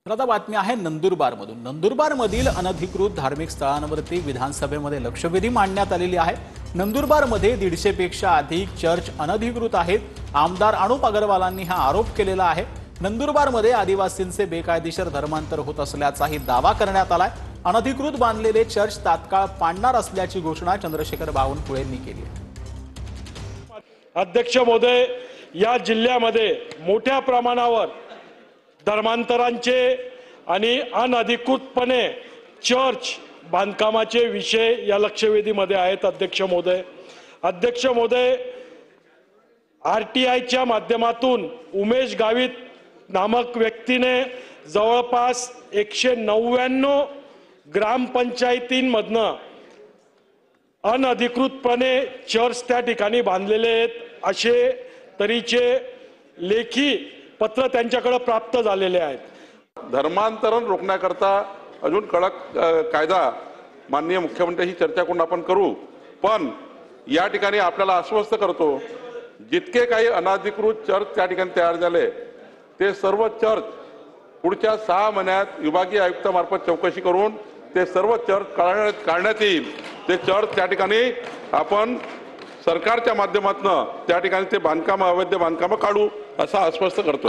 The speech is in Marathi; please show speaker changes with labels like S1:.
S1: तर आता बातमी आहे नंदुरबारमधून। नंदुरबारमधील अनधिकृत धार्मिक स्थळांवरती विधानसभेमध्ये लक्षवेधी मांडण्यात आलेली आहे। नंदुरबारमध्ये 150 पेक्षा अधिक चर्च अनधिकृत आहेत। आमदार अनुप अग्रवालांनी हा आरोप केलेला आहे। नंदुरबारमध्ये आदिवासींचे बेकायदेशीर धर्मांतर होत असल्याचाही दावा करण्यात आलाय। अनधिकृत बांधलेले चर्च तात्काळ पाडणार असल्याची घोषणा चंद्रशेखर बावनकुळेंनी केली आहे।
S2: अध्यक्ष महोदय, या जिल्ह्यामध्ये मोठ्या प्रमाणावर धर्मांतरांचे आणि अनधिकृतपणे चर्च बांधकामाचे विषय या लक्षवेधीमध्ये आहेत। अध्यक्ष महोदय, आरटीआयच्या माध्यमातून उमेश गावित नामक व्यक्तीने जवळपास 199 ग्रामपंचायतींमधनं अनधिकृतपणे चर्च त्या ठिकाणी बांधलेले आहेत असे तरीचे लेखी पत्र त्यांच्याकडे प्राप्त झालेले आहेत।
S3: धर्मांतरण रोखण्याकरता अजून कडक कायदा माननीय मुख्यमंत्र्यांशी चर्चा करून आपण करू। पण या ठिकाणी आपल्याला आश्वस्त करतो, जितके काही अनधिकृत चर्च त्या ठिकाणी तयार झाले ते सर्व चर्च पुढच्या 6 महिन्यात विभागीय आयुक्तामार्फत चौकशी करून ते सर्व चर्च काढण्यात येईल। ते चर्च त्या ठिकाणी आपण सरकारच्या माध्यमातून त्या ठिकाणी ते बांधकाम अवैध बांधकाम काढू असं आश्वस्त करतो।